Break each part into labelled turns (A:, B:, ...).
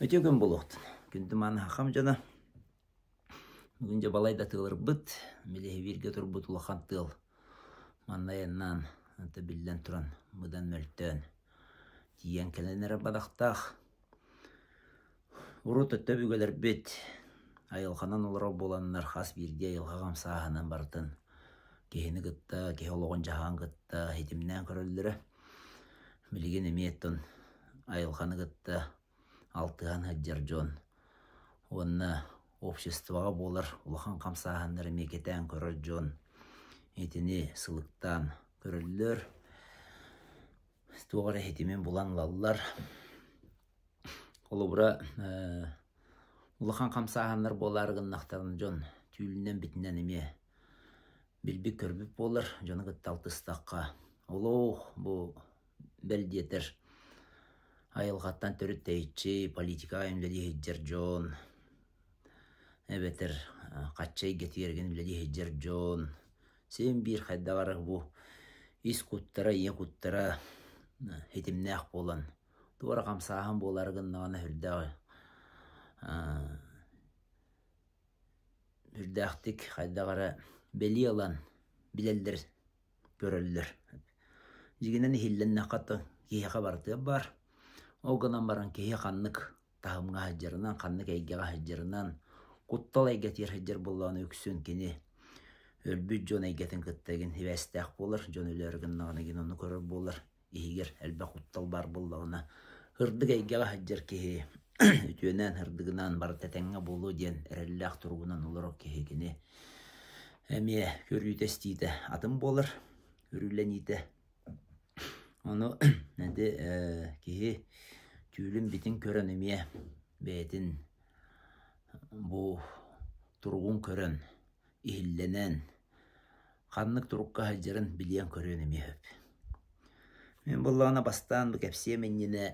A: Өте күн болуқтын. Күнді маны хақам жана. Бүгінже балайда тылыр бұд. Мелеге бірге тұр бұд ұлақан тыл. Маннайыннан анты білден тұран. Бұдан мөлттен. Тиен кәленері бадақтақ. Урут өтті бүгелер бет. Айылқанан олыра боланынар қас бірге айылғағам сағынан бартын. Кехіні ғытта, кехі олығын жаған ғытта, хетімнен көрілдірі. Білген еметтін айылқаны ғытта. Алтыған хаджар жон. Онна обществоға болар, улахан қамсағандары мекетен көрір жон. Етіне сылықтан көрілдір. Туғары хетімен болан лалылар. Олы бұра улахан қамсағандар боларығын нақтарын жон. Түйілінен бітінен еме. Білбі көрбіп болар, жоны ғытты алтыстаққа. Олы бұл бәлдетір. Айылғаттан төріт тәйітші, политика әмләді хеджер жон. Әбетір қатшай кетерген біләді хеджер жон. Сен бір қайдағары бұл ис құттыра, ең құттыра хетімне ақ болан. Туғара қамсаған боларығын нағана үрдәқтік қайдағары бәлі алан білелдер көрілдір. Жегінен хиллен нақаты кейіға барды бар. Оғынан баран кейі қаннық тағымға хаджарынан, қаннық әйгеға хаджарынан, құттал әйгетер хаджар болуаны өксін кені өлбүт жон әйгетін күттеген хевәстәқ болыр, жон өлерігін нағанеген оны көрір болыр. Егер әлбә құттал бар болуына хырдық әйгеға хаджар кейі өтуенен хырдығынан бар тәтәңі болу ден әрелләқ тұрғынан олар кейі кені әме көрүйтестейді адым болыр, көрүләнейді. Оны кейі түйілім бітін көрін еме бәйтін бұл тұрғын көрін ихілленен қаннық тұрыққа хаджарын білген көрін еме өп. Мен болағына бастан бұл кәпсе меннені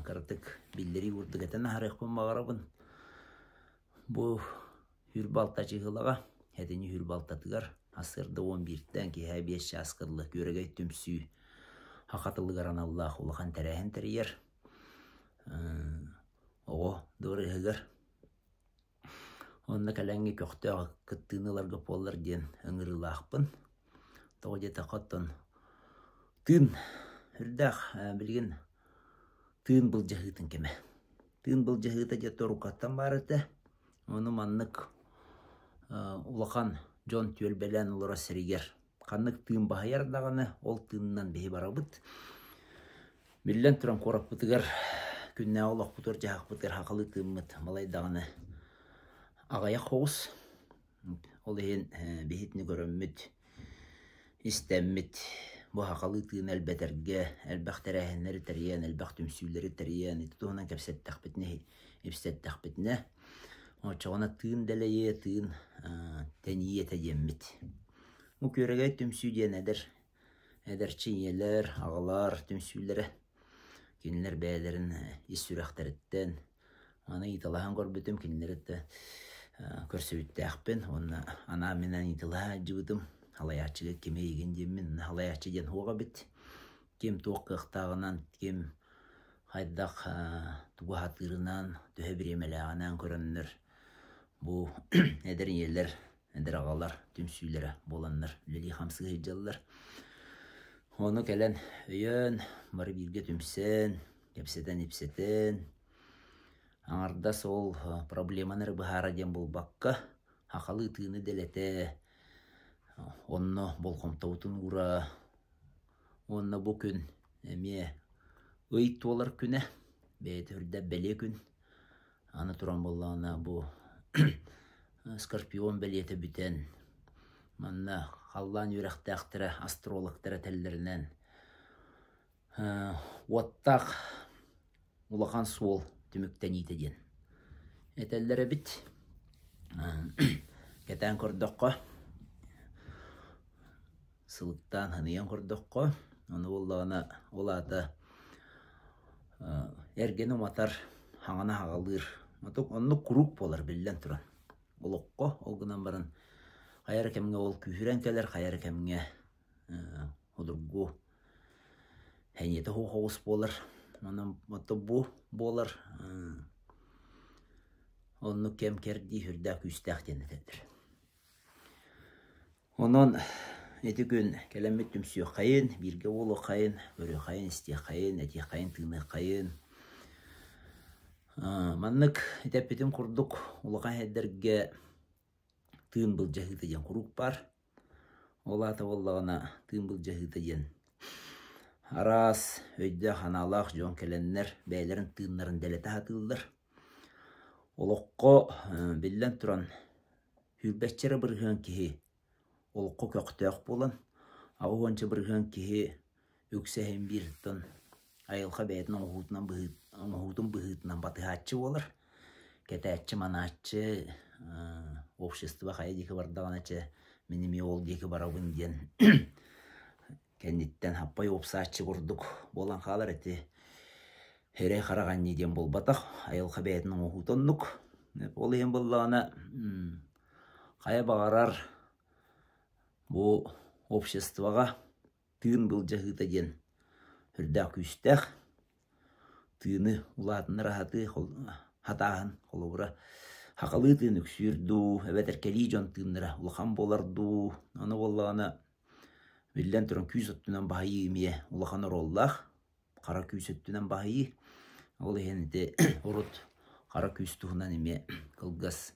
A: қыртық білдері ұрдық әтін арықпын мағарабын. Бұл хүрбалта чығылаға, әтіні хүрбалтатығар асырды 11-тен кейі 5 асқырлы көрегей түмсүй. Хақатылығаран Аллах улахан тәрәхін тәрейер. Оғы дұры ғығыр. Онына кәләңгі көқті күттігініларға болар ден үңірілақпын. Тоғы дета қаттын тын үрдәқ білген тын бұл жағытын кеме. Тын бұл жағыта дета рұқаттан барыты. Оны маннық улахан жон төл бәлән ұлыра сірігер. Қаннық тыын бағайардағаны ол тыыннан бейі барабыд. Білден тұран қорап бұтығар, күнне олақ бұтыр жағақ бұтығар хақалы тыынмыд малайдағаны ағаяқ қоғыз. Ол ең бейітіні көріммід, істәммід. Бұл хақалы тыын әлбәтәрге, әлбәқ тәрәхінлері тәрейен, әлбәқ түмсүйлері тәрейен. Тұғынан кәпсеттәқ бітіне, епсеттәқ бітіне. Оғана тыын дәлейе, тыын тәние тәдеммід. Бұл көрегей түмсүйден әдірчі елер, ағалар түмсүйлері. Кенілер бәлерін ес сүрәқтәріттен. Аны италаған көрбітім, кенілерді көрсөбітті әқпен. Оны ана менен италаға жығыдым. Халаячыға кеме еген демін, халаячы ден хоға біт. Кем тоққықтағынан, кем қайдақ туғатырынан, төе біремеліғанан көрінір. Бұл әдір елер. Әдір ағалар, түмсүйлері боланлар, үлелі қамсығы хеджалылар. Оны кәлін өйен, бары бірге түмсен, кәпсетен епсетен. Аңарда сол проблеманыр бұхара ден бұл баққа, ақалы тыыны дәлеті. Онны бол қомтаутын ұра. Онны бұл күн әме ұйт олар күні, бәйті үрді бәле күн. Аны тұран болағына бұл Скорпион бәлеті бүтен. Манна қаллан үрәқтәқтірі астрологтары тәлдерінен. Уаттақ улақан суол түміктен етеден. Әтәлдері біт. Кәтән көрдіққа. Сылықтан хыниян көрдіққа. Оны олағына олаты әргені матар хаңана хағалыр. Оны құруқ болар білден тұран. Олыққа, олғынан барын қайыр кәміңе ол күйірен кәлер, қайыр кәміңе одырғу әнеті хоғыз болар. Манам бұ болар Onu kem kerdi hürda küstək denetedir. Onun eti gün kelemet tümsüyor kayın, birge olu kayın, görü kayın, isteye kayın, eti kayın, tığını kayın. Manlık etepetim kurduk, ulukan hedderge tığın bıl jahıta jen kuruk var. Ola ta vallağına tığın bıl jahıta jen. Aras, öйдө hanalaq jon kelenler, beylerin tığınların delete hatıldır. Olukko billen turan hürbetçere bırgın kihi olukko köktök bolan. Ağuança bırgın kihi yüksehen bir ton ayılqa beytin oğutun bıhıtından batıhatçı olur. Ketəççi manatçı общество kaya deki bardağınaçı minimi yol deki barabın diyen kenditten happay opsaatçı kurduk. Bolan kalar eti here karağan neden bol bataq ayılqa beytin oğutunduk. Olayın bollağına kaya bağırar bu обществоға tığın bıl jahıta jen hürda küstək tığını ulatını rahatı hatağın kolubura haqalı tığın üksürdü evet erkeli jon tığınıra ulaqan bolardu onu bollağına billen turan küs öttünen bahayı imiye ulaqan orollaq qara küs öttünen bahayı ol hende urut qara küs tuğunan imiye kılgas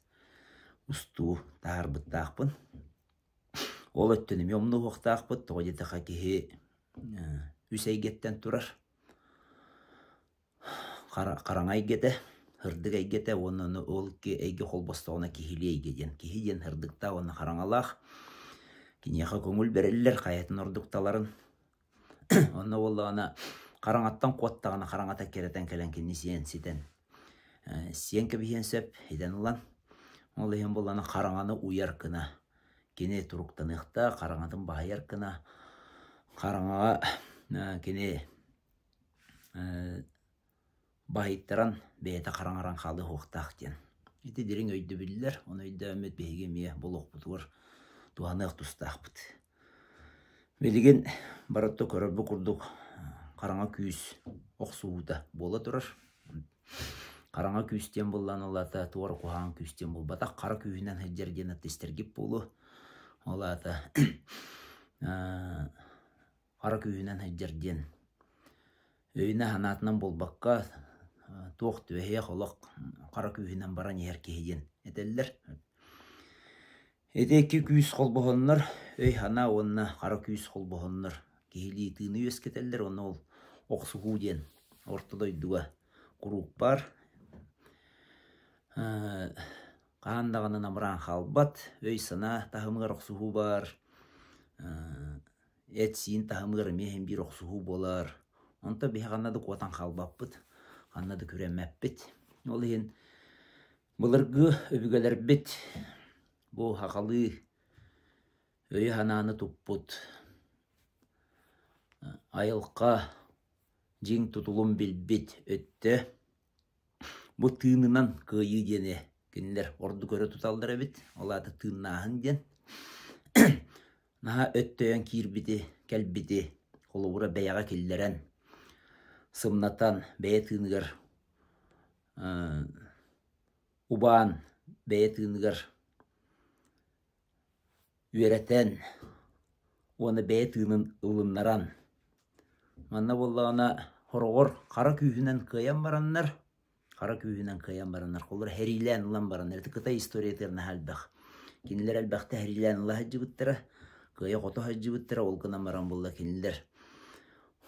A: ustu tahar bıttaqpın ol öttünem yomnu hoqtaqpıt toğa jetaqa kihi üseygetten turar qarangay gete hırdık eygete onu ol ki eyge holbostağına kihili eygeden kihijen hırdıkta onu qarangalaq kinyaqa көңүл beriller qayatın orduktaların onu bollağına qarangattan qottağına qarangata kereten kelen kinni siyen siten siyen kebihen söp eden ulan ol ehen bollağına qarangаны uyar kına kene turuktanıqta qarangatın bahayar kına qarangağa kene bahittiran beyete qarangaran qalı hoqtaq den. Eti dirin öydü bildiler, onu öydü ömmet beyge miye boluq butuğur tuğanıq tustaqpıt. Belігin baratto köröbü kurduk qaranga küs oqsuğuda bola turar. Qaranga küsten bollan olata tuğar kuğan küsten bol. Bataq qara kühünen hıccar genat istergip bolu. Olata qara kühünen hıccar gen. Öyüne hanatından bolbaqqa toq tüveye qolaq qara kühünen baran yer kehiden eteller. Edeki küs qolboğanlar, öy hana onna qara küs qolboğanlar kehili tığını ösketeller, onu ol oqsuğu den ortadoyduğa kuruq var. Qandağının amıran qalbat, öy sana tahımıgar oqsuğu var. Etsin tahımıgar mehen bir oqsuğu bolar. Onta bir qannadı qotan qalbappıt, qannadı küremeppit. Ol hen bulırgı öbügeler bit. Bu haqalı öy hananı tupput. Ayılqa jing tutulum bilbit ötte. Bu tığınınan kıyı dene. Günler ordu körü tutaldır bit. Olatı tığınahın den. Naha ötteyen kirbiti, kelbiti. Kolubura beyağa killeren. Sımnatan beye tığınıgar. Uban beye tığınıgar. Üereten. Onu beye tığının ılınlaran. Manna bollağına horogor qara kühünen kıyan baranlar. Qara kühünen kıyan baranlar. Kolur herilen ulan baranlar. Tıkıta historiyaterine halbaq. Kiniler albaqta herilen ulan hacı bıttıra. Kıya qoto hacı bıttıra. Olkına maran bolla kiniler.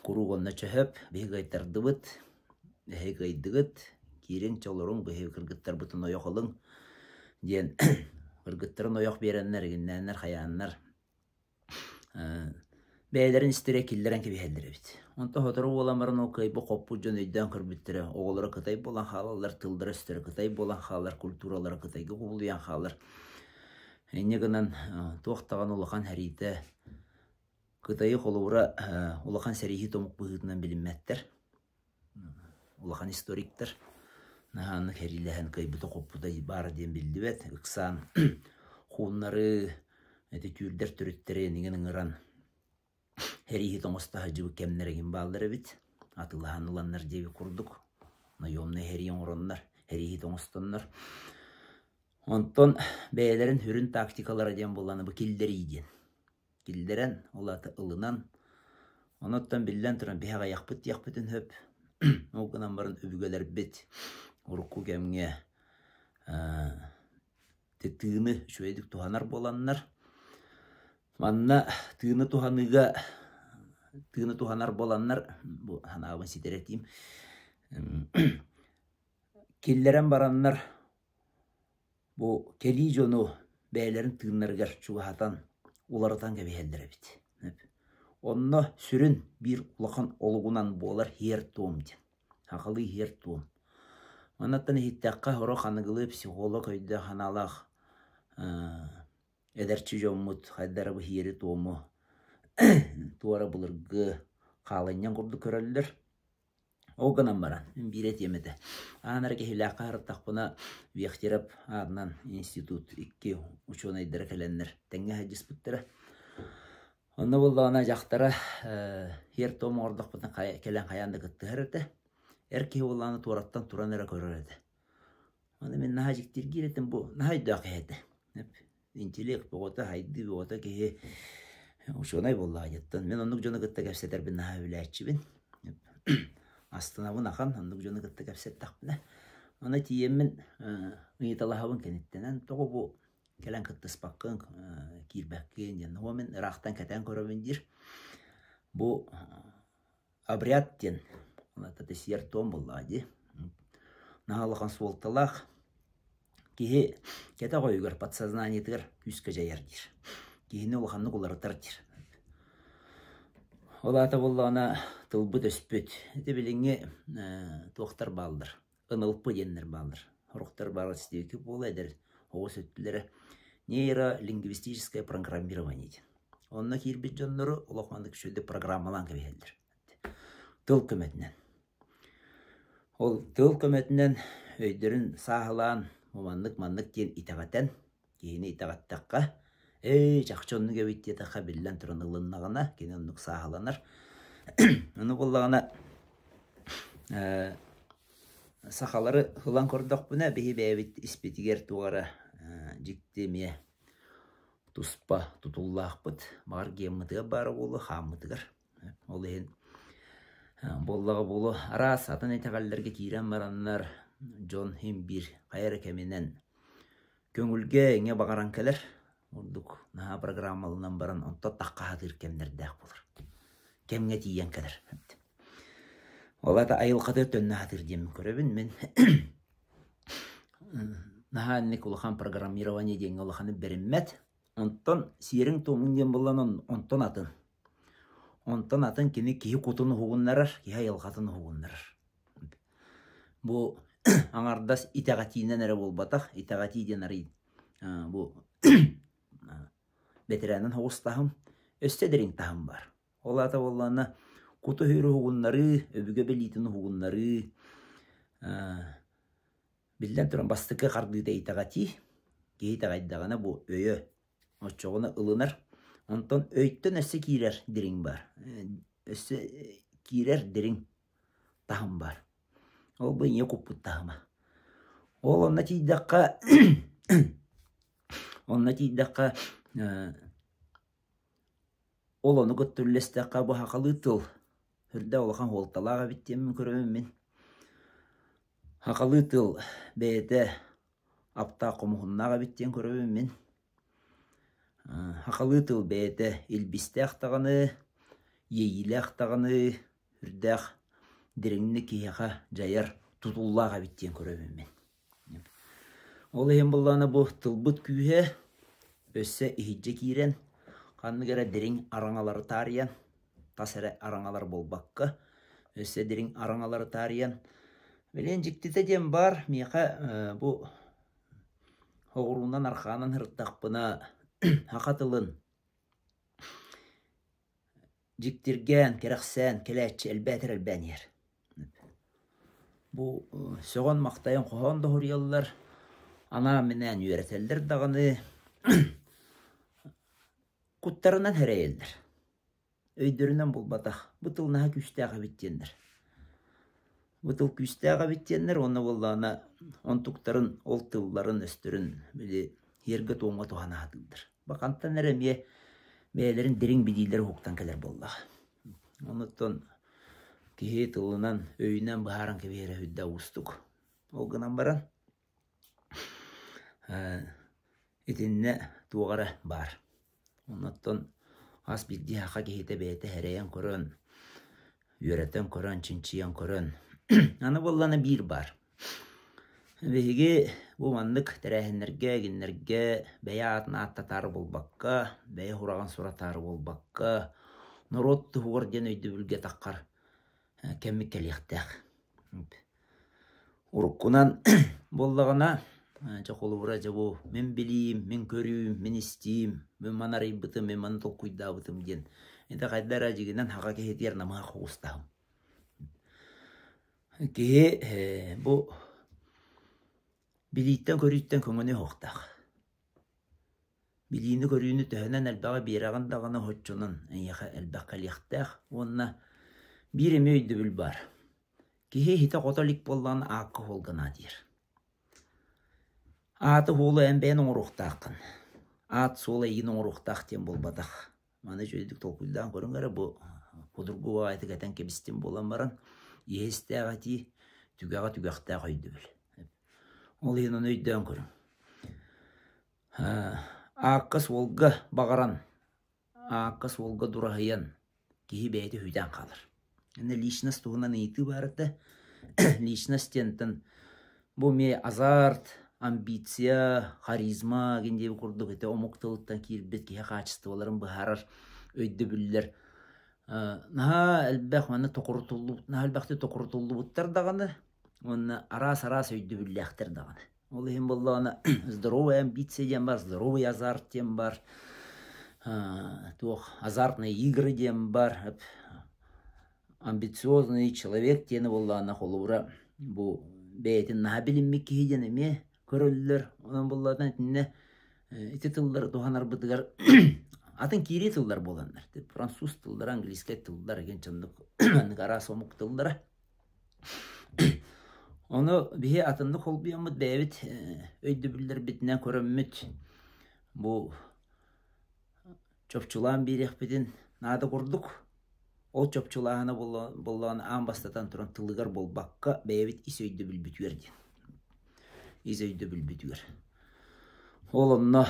A: Kuru onna çöhöp. Behi gaytardı bıt. Behi gaydıgıt. Kirin çolorun. Behi kırgıttar bıtın oyak olun. Diyen kırgıttarın oyak berenler. Ginnenler hayanlar. Beylerin istere killerin ki bihelleri bit. Onta hotoru olanların o kayıbı koppu jönöydен kırbittire. Oğulları kıtayıp olan halalar tıldıra istere kıtayıp olan halalar kulturaları kıtayıp kubulayan halalar. Enne gınan toğtağın olağan herite kıtayı kolubura olağan serihi tomuk bıhıtından bilinmettir. Olağan historiktir. Nahanlık herilehen kayıbı da koppu da bar diyen bildi vet. Iksan hunları tükürder türütleri ningen ıran. Herihi tomosta hacıbı kemneregin bağları bit. Atılahan ulanlar cebi kurduk. Yomne heriyen oranlar. Herihi tomostanlar. Онтон бәйлерин хүрүн тактикалары ден боланы бу килдер иден. Килдерен олаты ылынан, оноттан биллен туран бияга яқпытын хөп. Оғынан барын өбүгелер бет, урукку кемге тыыны шөйдік туханар боланнар. Манна тыыны туханар боланнар, бу ханағын ситеретейм. Келлерен бараннар, бу кели жону бәйлерін тыыннаргар чуғатан, уларытан кәбейелдері бит. Онна сүрін bir улақан олуғынан болар хер туым ден. Хақылы хер туым. Манаттан хиттаққа хоро қанығылы психолог өйді ханалақ әдәрчі жоммут қайдары бұл хері туымы туара бұлырғы қалайнан құрды көрелдер. Оғынан баран, бірет емеді. Анар кехілаққа арттақпына вектіріп арнан институт 2 ученайдары кәләнлер тәңге хаджис бұттыры. Онна болдағына жақтары хер том ордық бұтын кәлән қаянды күттігір әді. Әрке оланы туараттан туран әрі көрір әді. Оны мен наға жіктер керетін бұл, наға үйді әді. Интеллект бұғыта, хайды бұғыта кеге ұшығынай болдыға жеттін. Мен онық жоны күтті кәпсетер бін наға өлі әтші Астына бұн ақан, онық жоны күтті кәпсет тақпына. Оны тиемін ұйыталағабын кәнеттенен. Тоғы бұл кәлән күтті спаққын, кирбәккен, яны омен ырақтан кәтен көріміндер. Бұл обряд ден, тәті сер том болады. Нағалыған суолталақ, кеге кәті қойығыр, подсознание тігір, күскі жайардыр. Кегені олғанны қоларытар дыр. Олаты болдағына тылбыт өспөт. Әті біліңе тоқтар балдыр, ынылпы денлер балдыр. Ұрықтар бары істеукі бол әдір, оғыз өттілері нейролингвистическое программирование. Онына кербет жонлары олақмандық шөлді программалан көбейелдір. Тыл көметінен. Ол тыл көметінен өйдерін сағылан, мамандық ден итағатен, кейіні итағаттаққа, жақчонны көбейтте таққа білден тұрын ұлыннағына, кейіні ұнық сағыланар. Оны болағына сақалары ұлан көрдіқ бұна, бейі бәйбет іспетігер туғары жіктеме тұспа тұтуллақ бұд, бағар кеммітіға бары болы, қаммытығыр. Ол ең боллағы болу арас атын айтағалларға кейрен баранлар Джон Химбир қайыры кәменен көңілге еңе бағаран кәлер. Ордық наға программалынан баран онта таққа хатыр кемдердәк болыр. Кемге тиен кәлер. Олата айыл қатыр төнні хатыр дем көребін мен. Наға әнік олақан программирование ден олақаны беріммәт. Онтан сирің томын ден болан онтан атын. Онтан атын кені кейі құтыны хуғынларар, кейі айыл қатыны хуғынларар. Бұл аңардас итағатиінен әрі бол батақ, итағатиден әрі бұл бетерәнін хоғыстағым, өстедерін тағым бар. Олата болғаны құты хүйрі хуғынлары, өбіге белейтіні хуғынлары, білден тұран бастықы қардыйда итағати, кей итағайдағына бұл өйі, отчоғына ылынар. Онтан өйттен өсі кейрер дерің бар. Өсі кейрер дерің тағым бар. Ол бұл не құппыт тағыма. Ол онна тейдаққа ол оны көттірлестіққа бұл хақалы тыл. Үрді олақан олталаға біттемін көрімін мен. Хақалы тыл бәйті апта қомығыннаға біттен көрімін мен. Хақалы тыл бәйті елбісті ақтағаны, ейілі ақтағаны, үрдіқ діріңні кейіға жайар тұтуллаға біттен көрімін мен. Ол ең болғаны бұл тылбыт күйе өсі ихиджі кейрен, қанныгері дірің араңалары тариян, тасыры араңалар болбаққы, өсі дірің араңалары тариян. Білен жіктеті дем бар, меқа бұл оғыруынан арқанын ғырттақпына хақатылын жіктірген, керақсан, келәтші әлбәтір әлбән ер. Бұл соған мақтайын қоған да ғұриялар, ана менен үйретелдер дағаны құттарынан әрәйелдер. Өйдерінен бұл батақ, бұтылнаға күштіға біттендір. Бутыл күстәгә биттеннер, оны боллана онтуктарын, ол тылларын өстөрүн биле ерге тоңга тухана атылдыр. Бакантан эреме мәлерин дерин бидилер хуктан келер болла. Онуттан кихи тылынан өйүнөн бааран кебере хүддә устук. Ол гынан баран итинне тугара бар. Онуттан ас бидди хака кихите бете хереян көрөн, үйрөтөн көрөн, чинчиян көрөн. Аны болланы бир бар. Беге бу мандык тәрәһеннәргә, гиннәргә бәя атна аттатары болбакка, бәя хураган суратары болбакка, народ тугар ден өйдө бүлгә таккар кеммиккә лихтәк. Уруккунан боллагана чаколура жабу мен билим, мен көрүм, мен истим, мен манарый бытым, мен мантол куйда бытым ден. Энде кайдара жигинен хага кехетер нама хустам. Ке бу билиттен көрүттен көңөнө хоктак. Билини көрүүнү төһөнөн элбага бираган даганы хоччунун яха элбакка лихтак. Онна бир эмөйдү бүл бар. Кихи хите католик боллан акы холгана дир. Аты холу эмбен оңуруктакын. Ат солы егин оңуруктак тем болбадак. Маны жөйдүк толкуйдан көрүңөр бу кудургу айтыгатан кебистин болан баран естәгати түгәгә түгәктә кайды бил. Ол янын өйдән көрүн. Аккас волга багаран. Аккас волга дурахаян. Кихи бәйте хүйдән калыр. Әнә личность тугынан ити барда. Личностьтен бу ме азарт, амбиция, харизма генде курдук эте омуктылыктан кирбет кихи качестволарын бахарар өйдө бүлләр. Наха әлбәк маны токуртулу, наха әлбәкте токуртулу буттар даганы. Он арас өйдө бүлләктер даганы. Ол һәм булланы здоровая амбиция дем бар, здоровый азарт дем бар. Тох азартные игры дем бар. Амбициозный человек тени булланы холура бу бейтин наха билимми кийдене ме көрөллөр. Онан буллардан тинне ите тыллар туханар бытыгар атын кири тыллар боландар. Француз тыллар, английский тыллар ген чындык арас омук тыллар. Onu bihe atındık olbiyamı David öydübüller bitine körümmüt. Bu çöpçülağın bir ekbedin nada kurduk. O çöpçülağına bollağını ambastatan turan tılıgar bol bakka David is öydübül bütüverdi. Is öydübül bütüver. Olanna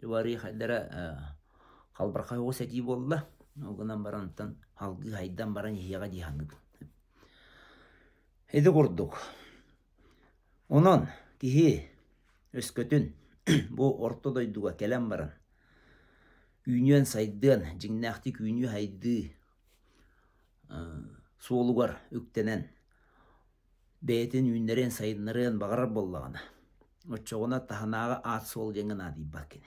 A: juvari haydara kalbarkay o seti bolla. Oğunan barantan halgı haydan baran yiyaga dihandık. Hedi kurduk. Onun kihi öskötün bu ortodoyduga kelen baran. Ünyön saydıgan, jinnaktik ünyü haydı soğulugar üktenen. Beytin ünlerin sayınların bağırar bollağına. O çoğuna tahanağa at sol jengen adi bakene.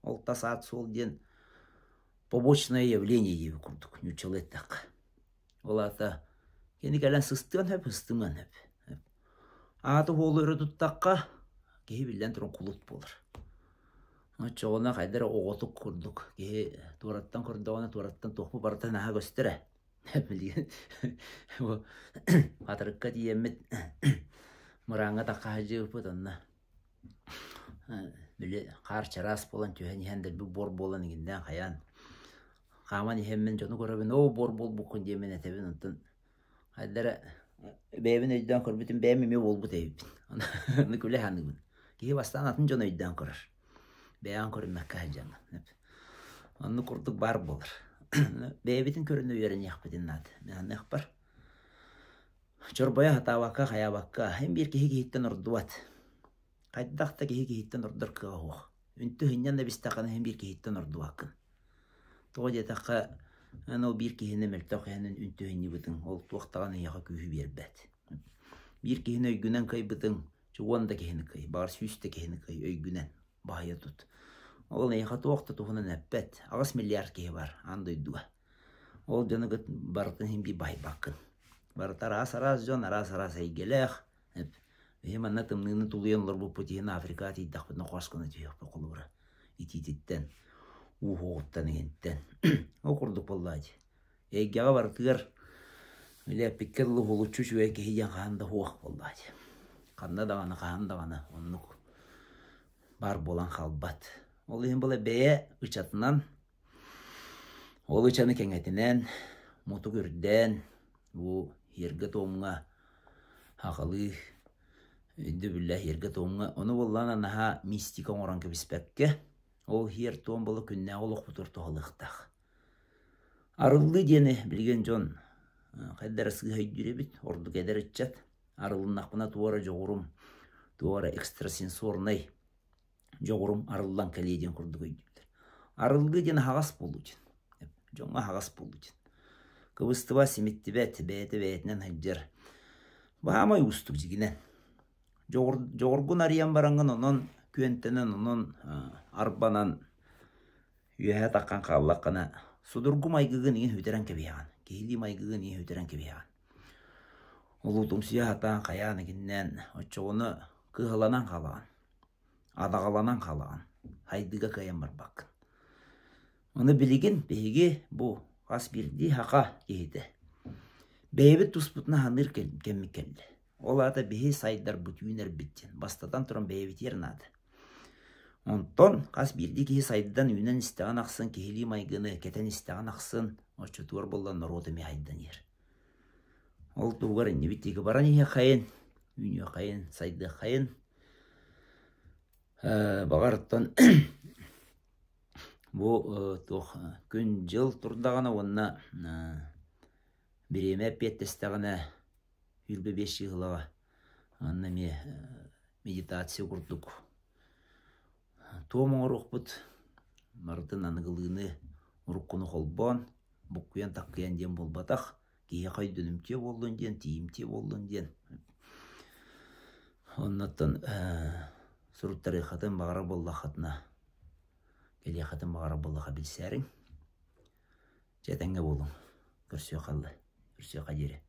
A: Oltas at sol jen побочное явление gibi kurduk. Nüçalettak. Olata kendi gelen sıstıgan hep hıstığan hep. Atı oğulları tuttakka kehi bilden turun kulut bolur. Çoğuna kaydara oğutuk kurduk. Kehi turattan kurdağına turattan tohmu baratan aha göstere. Hep bildiğin. Hatırıkka diyemet mıranga takka hacı öpüdünna. Böyle kar çaras bolan tühen yihendir bir bor bolan iginden kayan. Kaman yihenmen jonu görabin o bor bol bukun diyemen etebin ondan. Haydara beybin öydüden kör bütün beymimi bol bu teyip. Onu küle hanıgın. Kihi bastan atın jonu öydüden körür. Beyan körün mekka hacana. Onu kurduk bar bolur. Beybitin körünü uyarın yakbedin nadı. Ben nekbar. Çorbaya hata vaka kaya vaka. Hem bir kihi kihitten orduvat. Kaydakta kihi kihitten ordur kığa hoğ. Üntü hınyan da biz takana hem bir kihitten orduvakın. Toğuca takka o bir kihine meltak yanın üntü hınyi bıdın. Ol tuğtağına yağa kühü berbet. Bir kihine öygünen kay bıdın. Çoğun da kihine kay. Bağır süs de kihine kay öygünen. Bahaya tut. Ol yağa tuğta tuğuna nebbet. Ağız milyar kihi var. Andoyduğa. Ol canı gıt barıtın hem bir bahay bakın. Barıtar aras can aras aygelek. Hem anlatımlığını tuluyanlar bu putiğine Afrika'da iddiakbına koşkana tüyük bu kulura. İtititten. Uğuttan eğintten. Okurduk vallahi. Egyağa barıtır. Öyle pikirli hulu çuçuya kehiyen kağında huak bolladı. Kanda dağını kağın dağını onluk bar bolan kalbat. Olayın böyle beye ıçatından ol ıçanı kengetinden mutu görden bu yerge toğumuna hakalı Dübüllah yerge toğumuna onu bollana naha mistika oran kebispekke o yer toğum bolu künne oluk butur toğalıqtaq. Arıllı diyeni bilgen jon Kaydara sığhay dürebit, ordu kadar içcet. Arılın akbına tuara joğurum, tuara ekstrasensornay joğurum arıldan kaliyeden kurdu koydular. Arıldı den hagas bolu için. Jonga hagas bolu için. Kıvıstıva simitti beti betinden haccar. Bahamay ustuk jiginen. Joğurgun arayan barangın onun, küentenen onun arbanan üyehe takkan kallakana. Sudurgu maygıgın iyi hüteren kebiyan. Kehili maygıgın iyi hüteren kebiyan. Ulutum siyahatan kayan ekinden oçoğunu kıhalanan kalan. Adağalanan kalan. Haydıga kayan var bakın. Onu biligin beygi bu. Kas birdi haka gehide. Beybi tusputna hanır kemmik kelli. Ola da behi saydar bütüner bittin. Bastadan turan beybi yernadı. Onton kas birdi ki saydıdan ünen isteğen aksın, kehili maygını keten isteğen aksın, o çötüver bollan narodu mihaydan yer. Ol tuğgar indi bittiki baran ihe kayın, ünye kayın, saydı kayın. Bağırttan bu gün jıl turdağına onna bireme pettestağına 25 yılağa anna meditasiya kurduk. Tuğma orukput, martın anıgılığını urukkunu holbon, bukkuyan takkuyan diyen bolbatak, kiye kay dönümte bollun diyen, tiyimte bollun diyen. Ondan surut tarikatın bağıra bollakatına, geliyakatın bağıra bollaka bilserin, jetenge bolun, kürsüye kallı, kürsüye kaderi.